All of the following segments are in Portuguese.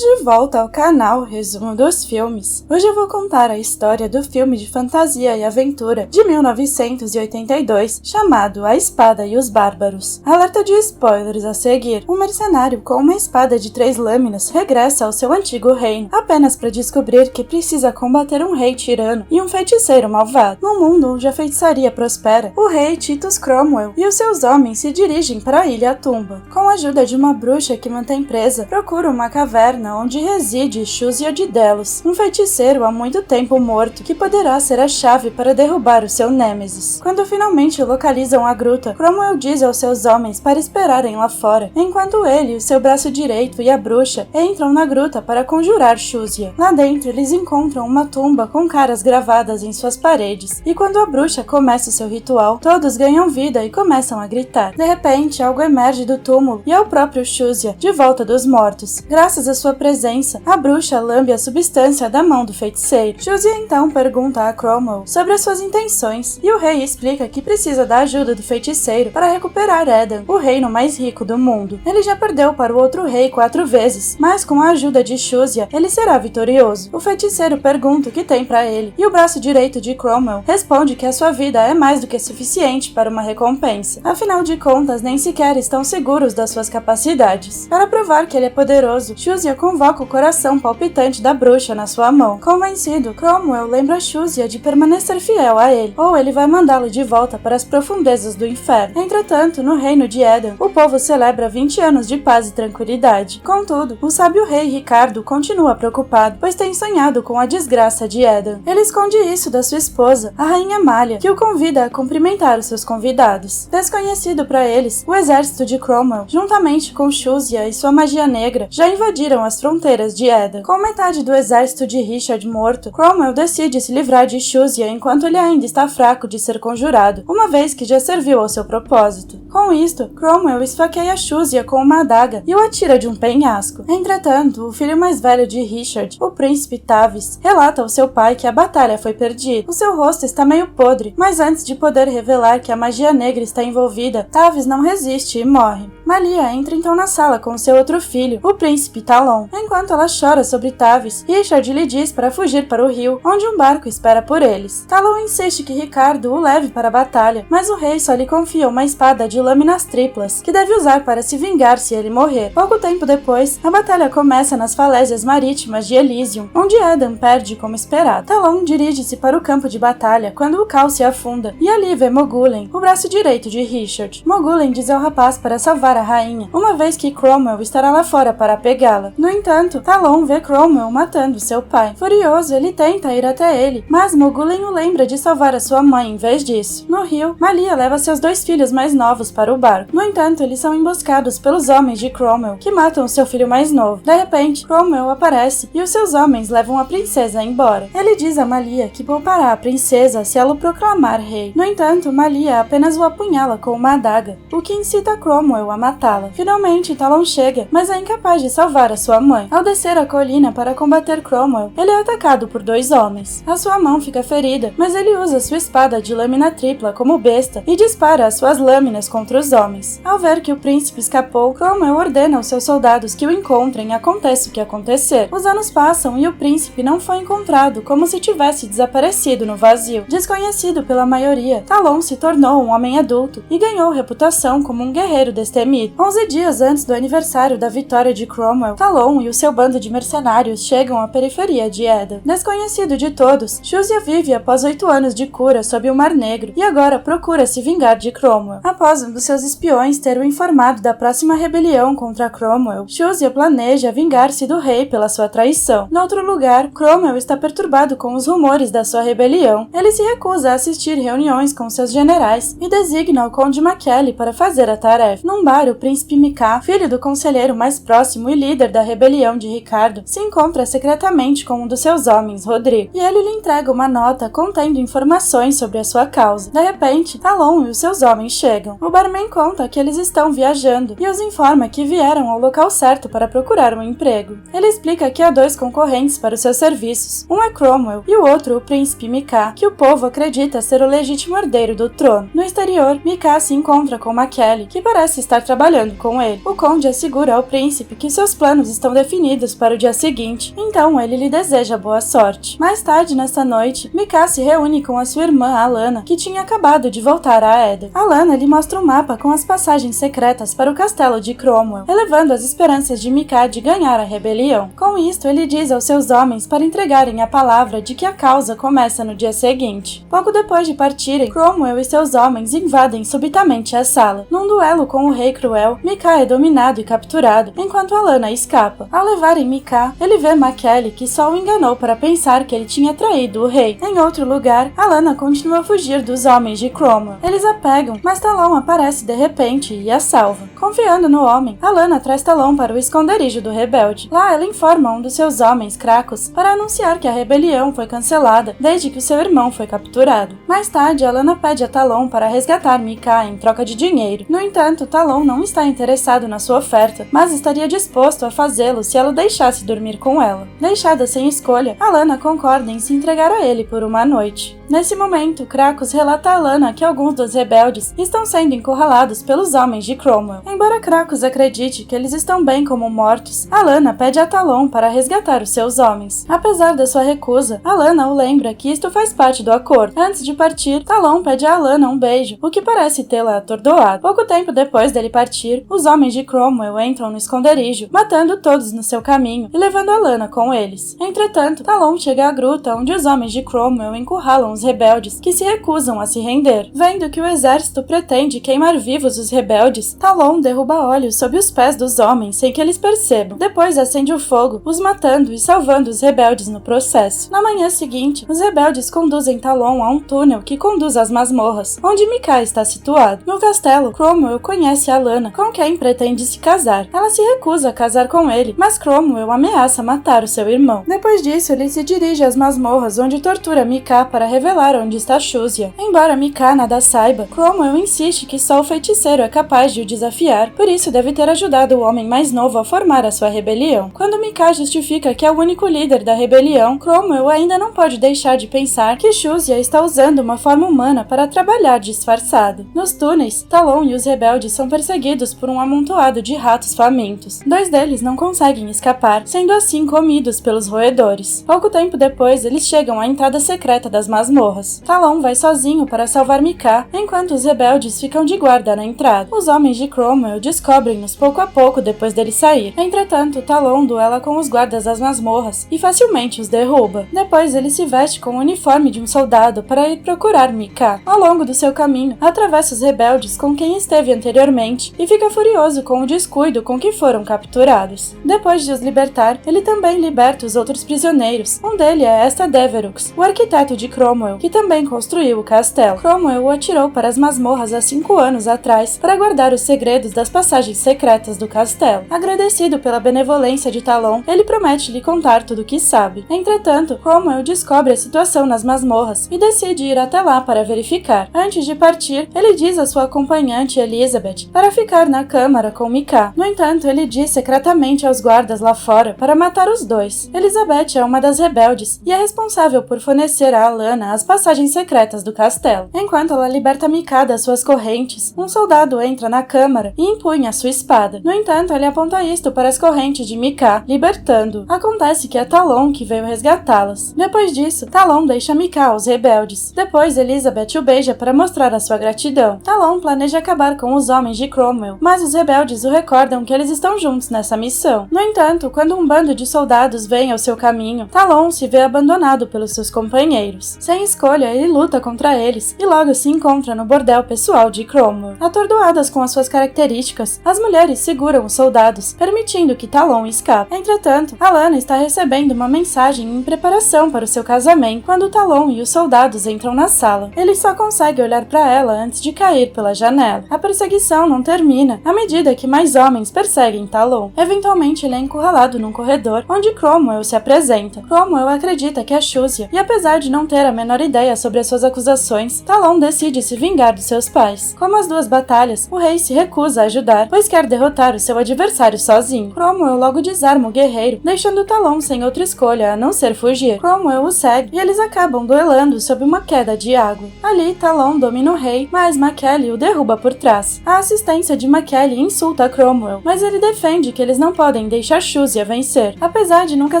Bem-vindos de volta ao canal Resumo dos Filmes. Hoje eu vou contar a história do filme de fantasia e aventura de 1982, chamado A Espada e os Bárbaros. Alerta de spoilers a seguir. Um mercenário com uma espada de 3 lâminas regressa ao seu antigo reino, apenas para descobrir que precisa combater um rei tirano e um feiticeiro malvado. No mundo onde a feitiçaria prospera, o rei Titus Cromwell e os seus homens se dirigem para a Ilha Tumba. Com a ajuda de uma bruxa que mantém presa, procura uma caverna onde reside Shuzia de Delos, um feiticeiro há muito tempo morto, que poderá ser a chave para derrubar o seu nêmesis. Quando finalmente localizam a gruta, Cromwell diz aos seus homens para esperarem lá fora, enquanto ele, o seu braço direito e a bruxa entram na gruta para conjurar Shuzia. Lá dentro eles encontram uma tumba com caras gravadas em suas paredes, e quando a bruxa começa o seu ritual, todos ganham vida e começam a gritar. De repente, algo emerge do túmulo e é o próprio Shuzia, de volta dos mortos. Graças à sua presença, a bruxa lambe a substância da mão do feiticeiro. Shuzia então pergunta a Cromwell sobre as suas intenções, e o rei explica que precisa da ajuda do feiticeiro para recuperar Edan, o reino mais rico do mundo. Ele já perdeu para o outro rei 4 vezes, mas com a ajuda de Shuzia, ele será vitorioso. O feiticeiro pergunta o que tem para ele, e o braço direito de Cromwell responde que a sua vida é mais do que suficiente para uma recompensa. Afinal de contas, nem sequer estão seguros das suas capacidades. Para provar que ele é poderoso, Shuzia convoca o coração palpitante da bruxa na sua mão. Convencido, Cromwell lembra Shuzia de permanecer fiel a ele, ou ele vai mandá-lo de volta para as profundezas do inferno. Entretanto, no reino de Edan, o povo celebra 20 anos de paz e tranquilidade. Contudo, o sábio rei Ricardo continua preocupado, pois tem sonhado com a desgraça de Edan. Ele esconde isso da sua esposa, a rainha Malha, que o convida a cumprimentar os seus convidados. Desconhecido para eles, o exército de Cromwell, juntamente com Shuzia e sua magia negra, já invadiram as fronteiras de Edan. Com metade do exército de Richard morto, Cromwell decide se livrar de Shuzia enquanto ele ainda está fraco de ser conjurado, uma vez que já serviu ao seu propósito. Com isto, Cromwell esfaqueia Shuzia com uma adaga e o atira de um penhasco. Entretanto, o filho mais velho de Richard, o príncipe Tavis, relata ao seu pai que a batalha foi perdida. O seu rosto está meio podre, mas antes de poder revelar que a magia negra está envolvida, Tavis não resiste e morre. Malia entra então na sala com seu outro filho, o príncipe Talon. Enquanto ela chora sobre Tavis, Richard lhe diz para fugir para o rio, onde um barco espera por eles. Talon insiste que Ricardo o leve para a batalha, mas o rei só lhe confia uma espada de lâminas triplas, que deve usar para se vingar se ele morrer. Pouco tempo depois, a batalha começa nas falésias marítimas de Elysium, onde Edan perde como esperado. Talon dirige-se para o campo de batalha quando o caos se afunda, e ali vê Mogulen, o braço direito de Richard. Mogulen diz ao rapaz para salvar a rainha, uma vez que Cromwell estará lá fora para pegá-la. No entanto, Talon vê Cromwell matando seu pai. Furioso, ele tenta ir até ele, mas Mogulen o lembra de salvar a sua mãe em vez disso. No rio, Malia leva seus 2 filhos mais novos para o barco. No entanto, eles são emboscados pelos homens de Cromwell, que matam seu filho mais novo. De repente, Cromwell aparece e os seus homens levam a princesa embora. Ele diz a Malia que poupará a princesa se ela o proclamar rei. No entanto, Malia apenas o apunhala com uma adaga, o que incita Cromwell a matá-la. Finalmente, Talon chega, mas é incapaz de salvar a sua mãe. Ao descer a colina para combater Cromwell, ele é atacado por 2 homens. A sua mão fica ferida, mas ele usa sua espada de lâmina tripla como besta e dispara as suas lâminas contra os homens. Ao ver que o príncipe escapou, Cromwell ordena aos seus soldados que o encontrem, aconteça o que acontecer. Os anos passam e o príncipe não foi encontrado, como se tivesse desaparecido no vazio. Desconhecido pela maioria, Talon se tornou um homem adulto e ganhou reputação como um guerreiro destemido. 11 dias antes do aniversário da vitória de Cromwell, Talon e o seu bando de mercenários chegam à periferia de Edan. Desconhecido de todos, Shuzia vive após 8 anos de cura sob o Mar Negro e agora procura se vingar de Cromwell. Após um dos seus espiões ter o informado da próxima rebelião contra Cromwell, Shuzia planeja vingar-se do rei pela sua traição. No outro lugar, Cromwell está perturbado com os rumores da sua rebelião. Ele se recusa a assistir reuniões com seus generais e designa o conde Machiavelli para fazer a tarefa. Num bar, o príncipe Mika, filho do conselheiro mais próximo e líder da rebelião de Ricardo, se encontra secretamente com um dos seus homens, Rodrigo, e ele lhe entrega uma nota contendo informações sobre a sua causa. De repente, Talon e os seus homens chegam. O barman conta que eles estão viajando e os informa que vieram ao local certo para procurar um emprego. Ele explica que há 2 concorrentes para os seus serviços. Um é Cromwell e o outro o príncipe Mika, que o povo acredita ser o legítimo herdeiro do trono. No exterior, Mika se encontra com Machiavelli, que parece estar trabalhando com ele. O conde assegura ao príncipe que seus planos estão definidos definidos para o dia seguinte, então ele lhe deseja boa sorte. Mais tarde nessa noite, Mika se reúne com a sua irmã Alana, que tinha acabado de voltar a Eder. Alana lhe mostra um mapa com as passagens secretas para o castelo de Cromwell, elevando as esperanças de Mika de ganhar a rebelião. Com isto, ele diz aos seus homens para entregarem a palavra de que a causa começa no dia seguinte. Pouco depois de partirem, Cromwell e seus homens invadem subitamente a sala. Num duelo com o rei cruel, Mika é dominado e capturado, enquanto Alana escapa. Ao levarem Mika, ele vê Makelly, que só o enganou para pensar que ele tinha traído o rei. Em outro lugar, Alana continua a fugir dos homens de Cromwell. Eles a pegam, mas Talon aparece de repente e a salva. Confiando no homem, Alana traz Talon para o esconderijo do rebelde. Lá ela informa um dos seus homens, Cracos, para anunciar que a rebelião foi cancelada desde que o seu irmão foi capturado. Mais tarde, Alana pede a Talon para resgatar Mika em troca de dinheiro. No entanto, Talon não está interessado na sua oferta, mas estaria disposto a fazê-lo se ela o deixasse dormir com ela. Deixada sem escolha, Alana concorda em se entregar a ele por uma noite. Nesse momento, Cracos relata a Alana que alguns dos rebeldes estão sendo encurralados pelos homens de Cromwell. Embora Cracos acredite que eles estão bem como mortos, Alana pede a Talon para resgatar os seus homens. Apesar da sua recusa, Alana o lembra que isto faz parte do acordo. Antes de partir, Talon pede a Alana um beijo, o que parece tê-la atordoado. Pouco tempo depois dele partir, os homens de Cromwell entram no esconderijo, matando todos no seu caminho e levando Alana com eles. Entretanto, Talon chega à gruta onde os homens de Cromwell encurralam os rebeldes, que se recusam a se render. Vendo que o exército pretende queimar vivos os rebeldes, Talon derruba óleos sob os pés dos homens sem que eles percebam. Depois acende o fogo, os matando e salvando os rebeldes no processo. Na manhã seguinte, os rebeldes conduzem Talon a um túnel que conduz às masmorras, onde Mika está situado. No castelo, Cromwell conhece Alana, com quem pretende se casar. Ela se recusa a casar com ele, mas Cromwell ameaça matar o seu irmão. Depois disso, ele se dirige às masmorras, onde tortura Mika para revelar onde está Shuzia. Embora Mika nada saiba, Cromwell insiste que só o feiticeiro é capaz de o desafiar, por isso deve ter ajudado o homem mais novo a formar a sua rebelião. Quando Mika justifica que é o único líder da rebelião, Cromwell ainda não pode deixar de pensar que Shuzia está usando uma forma humana para trabalhar disfarçado. Nos túneis, Talon e os rebeldes são perseguidos por um amontoado de ratos famintos. 2 deles não conseguem escapar, sendo assim comidos pelos roedores. Pouco tempo depois, eles chegam à entrada secreta das masmorras. Talon vai sozinho para salvar Mika, enquanto os rebeldes ficam de guarda na entrada. Os homens de Cromwell descobrem-nos pouco a pouco depois dele sair. Entretanto, Talon duela com os guardas das masmorras e facilmente os derruba. Depois, ele se veste com o uniforme de um soldado para ir procurar Mika. Ao longo do seu caminho, atravessa os rebeldes com quem esteve anteriormente e fica furioso com o descuido com que foram capturados. Depois de os libertar, ele também liberta os outros prisioneiros. Um deles é Esta Deverux, o arquiteto de Cromwell, que também construiu o castelo. Cromwell o atirou para as masmorras há 5 anos atrás para guardar os segredos das passagens secretas do castelo. Agradecido pela benevolência de Talon, ele promete lhe contar tudo o que sabe. Entretanto, Cromwell descobre a situação nas masmorras e decide ir até lá para verificar. Antes de partir, ele diz a sua acompanhante Elizabeth para ficar na câmara com Mika. No entanto, ele diz secretamente aos guardas lá fora para matar os dois. Elizabeth é uma das rebeldes e é responsável por fornecer a Alana as passagens secretas do castelo. Enquanto ela liberta Mika das suas correntes, um soldado entra na câmara e empunha sua espada. No entanto, ele aponta isto para as correntes de Mika, libertando. Acontece que é Talon que veio resgatá-las. Depois disso, Talon deixa Mika aos rebeldes. Depois, Elizabeth o beija para mostrar a sua gratidão. Talon planeja acabar com os homens de Cromwell, mas os rebeldes o recordam que eles estão juntos nessa missão. No entanto, quando um bando de soldados vem ao seu caminho, Talon se vê abandonado pelos seus companheiros. Sem escolha, ele luta contra eles e logo se encontra no bordel pessoal de Cromwell. Atordoadas com as suas características, as mulheres seguram os soldados, permitindo que Talon escape. Entretanto, Alana está recebendo uma mensagem em preparação para o seu casamento quando Talon e os soldados entram na sala. Ele só consegue olhar para ela antes de cair pela janela. A perseguição não termina à medida que mais homens perseguem Talon. Eventualmente, ele é encurralado num corredor onde Cromwell se apresenta. Cromwell acredita que é Shuzia e, apesar de não ter a menor menor ideia sobre as suas acusações, Talon decide se vingar dos seus pais. Como as duas batalhas, o rei se recusa a ajudar, pois quer derrotar o seu adversário sozinho. Cromwell logo desarma o guerreiro, deixando Talon sem outra escolha a não ser fugir. Cromwell o segue e eles acabam duelando sob uma queda de água. Ali, Talon domina o rei, mas Macaulay o derruba por trás. A assistência de Macaulay insulta Cromwell, mas ele defende que eles não podem deixar Shuzia vencer. Apesar de nunca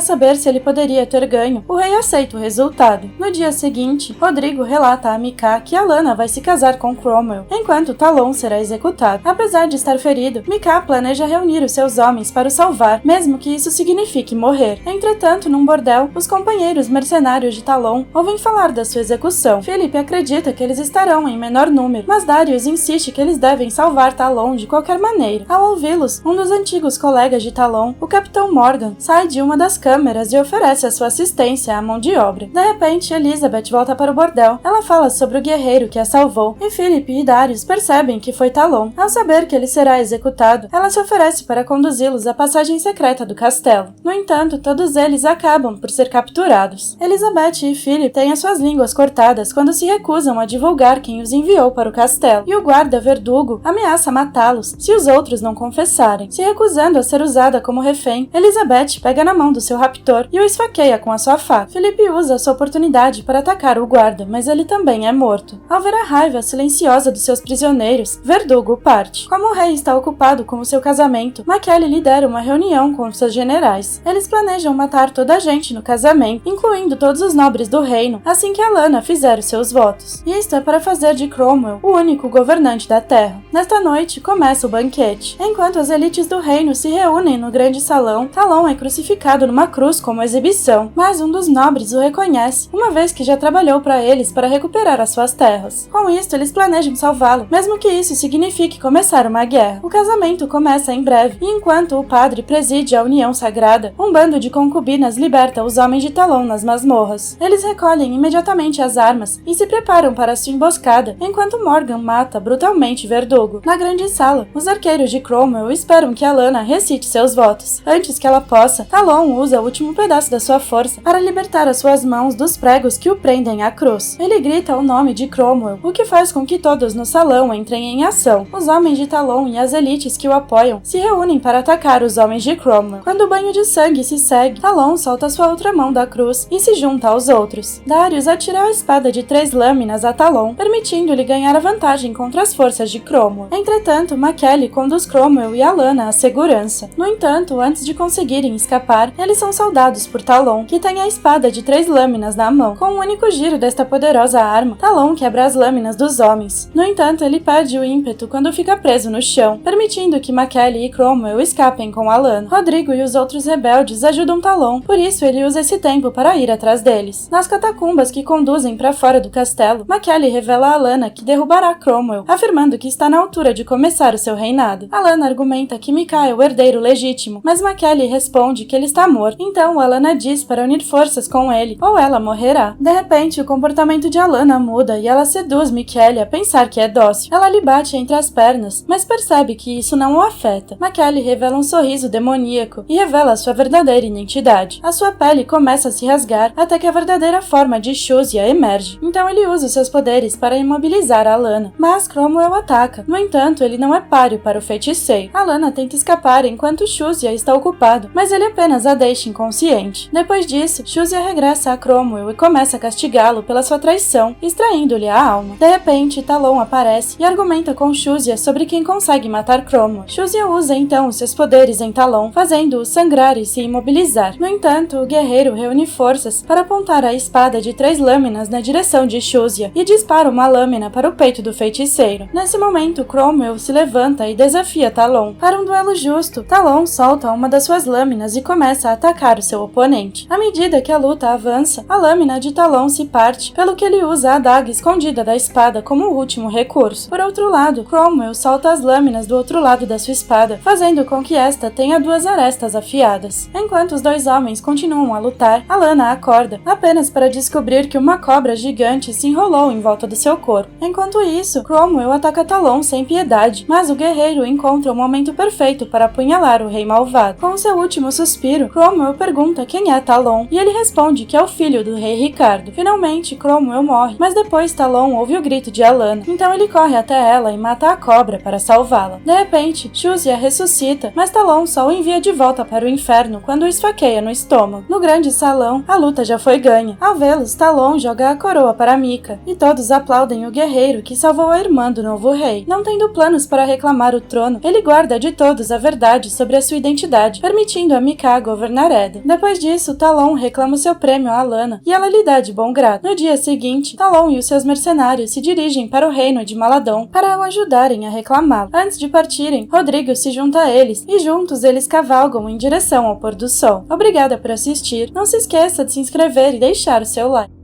saber se ele poderia ter ganho, o rei aceita o resultado. No dia seguinte, Rodrigo relata a Micah que Alanna vai se casar com Cromwell, enquanto Talon será executado. Apesar de estar ferido, Micah planeja reunir os seus homens para o salvar, mesmo que isso signifique morrer. Entretanto, num bordel, os companheiros mercenários de Talon ouvem falar da sua execução. Philip acredita que eles estarão em menor número, mas Darius insiste que eles devem salvar Talon de qualquer maneira. Ao ouvi-los, um dos antigos colegas de Talon, o Capitão Morgan, sai de uma das câmeras e oferece a sua assistência à mão de obra. De repente, Elizabeth volta para o bordel. Ela fala sobre o guerreiro que a salvou, e Philip e Darius percebem que foi Talon. Ao saber que ele será executado, ela se oferece para conduzi-los à passagem secreta do castelo. No entanto, todos eles acabam por ser capturados. Elizabeth e Philip têm as suas línguas cortadas quando se recusam a divulgar quem os enviou para o castelo, e o guarda Verdugo ameaça matá-los se os outros não confessarem. Se recusando a ser usada como refém, Elizabeth pega na mão do seu raptor e o esfaqueia com a sua faca. Philip usa a sua oportunidade para atacar o guarda, mas ele também é morto. Ao ver a raiva silenciosa dos seus prisioneiros, Verdugo parte. Como o rei está ocupado com o seu casamento, Macaulay lidera uma reunião com seus generais. Eles planejam matar toda a gente no casamento, incluindo todos os nobres do reino, assim que Alanna fizer os seus votos. E isto é para fazer de Cromwell o único governante da terra. Nesta noite, começa o banquete. Enquanto as elites do reino se reúnem no grande salão, Talon é crucificado numa cruz como exibição, mas um dos nobres o reconhece, uma vez que já trabalhou para eles para recuperar as suas terras. Com isto, eles planejam salvá-lo, mesmo que isso signifique começar uma guerra. O casamento começa em breve, e enquanto o padre preside a união sagrada, um bando de concubinas liberta os homens de Talon nas masmorras. Eles recolhem imediatamente as armas e se preparam para sua emboscada, enquanto Morgan mata brutalmente Verdugo. Na grande sala, os arqueiros de Cromwell esperam que Alanna recite seus votos. Antes que ela possa, Talon usa o último pedaço da sua força para libertar as suas mãos dos pregos que o prendem à cruz. Ele grita o nome de Cromwell, o que faz com que todos no salão entrem em ação. Os homens de Talon e as elites que o apoiam se reúnem para atacar os homens de Cromwell. Quando o banho de sangue se segue, Talon solta sua outra mão da cruz e se junta aos outros. Darius atira a espada de 3 lâminas a Talon, permitindo-lhe ganhar a vantagem contra as forças de Cromwell. Entretanto, Macaulay conduz Cromwell e Alanna à segurança. No entanto, antes de conseguirem escapar, eles são saudados por Talon, que tem a espada de 3 lâminas na mão. Com um único giro desta poderosa arma, Talon quebra as lâminas dos homens. No entanto, ele perde o ímpeto quando fica preso no chão, permitindo que Macaulay e Cromwell escapem com Alanna. Rodrigo e os outros rebeldes ajudam Talon, por isso ele usa esse tempo para ir atrás deles. Nas catacumbas que conduzem para fora do castelo, Macaulay revela a Alanna que derrubará Cromwell, afirmando que está na altura de começar o seu reinado. Alanna argumenta que Micah é o herdeiro legítimo, mas Macaulay responde que ele está morto. Então Alanna diz para unir forças com ele, ou ela morrerá. De repente, o comportamento de Alanna muda e ela seduz Macaulay a pensar que é dócil. Ela lhe bate entre as pernas, mas percebe que isso não o afeta. Macaulay revela um sorriso demoníaco e revela sua verdadeira identidade. A sua pele começa a se rasgar até que a verdadeira forma de Shuzia emerge. Então ele usa os seus poderes para imobilizar Alanna, mas Cromwell ataca. No entanto, ele não é páreo para o feiticeiro. Alanna tenta escapar enquanto Shuzia está ocupado, mas ele apenas a deixa inconsciente. Depois disso, Shuzia regressa a Cromwell e começa a castigá-lo pela sua traição, extraindo-lhe a alma. De repente, Talon aparece e argumenta com Shuzia sobre quem consegue matar Cromwell. Shuzia usa então os seus poderes em Talon, fazendo-o sangrar e se imobilizar. No entanto, o guerreiro reúne forças para apontar a espada de 3 lâminas na direção de Shuzia e dispara uma lâmina para o peito do feiticeiro. Nesse momento, Cromwell se levanta e desafia Talon. Para um duelo justo, Talon solta uma das suas lâminas e começa a atacar o seu oponente. À medida que a luta avança, a lâmina de Talon se parte, pelo que ele usa a adaga escondida da espada como último recurso. Por outro lado, Cromwell solta as lâminas do outro lado da sua espada, fazendo com que esta tenha 2 arestas afiadas. Enquanto os 2 homens continuam a lutar, Alanna acorda, apenas para descobrir que uma cobra gigante se enrolou em volta do seu corpo. Enquanto isso, Cromwell ataca Talon sem piedade, mas o guerreiro encontra o momento perfeito para apunhalar o rei malvado. Com seu último suspiro, Cromwell pergunta quem é Talon, e ele responde que é o filho do rei Ricardo. Finalmente, Cromwell morre, mas depois Talon ouve o grito de Alanna, então ele corre até ela e mata a cobra para salvá-la. De repente, Shúzia ressuscita, mas Talon só o envia de volta para o inferno quando o esfaqueia no estômago. No grande salão, a luta já foi ganha. Ao vê-los, Talon joga a coroa para Mika, e todos aplaudem o guerreiro que salvou a irmã do novo rei. Não tendo planos para reclamar o trono, ele guarda de todos a verdade sobre a sua identidade, permitindo a Mika governar Eden. Depois disso, Talon reclama seu prêmio a Alanna, e ela lhe dá de bom grado. No dia seguinte, Talon e os seus mercenários se dirigem para o reino de Maladon para o ajudarem a reclamá-lo. Antes de partirem, Rodrigo se junta a eles, e juntos eles cavalgam em direção ao pôr do sol. Obrigada por assistir, não se esqueça de se inscrever e deixar o seu like.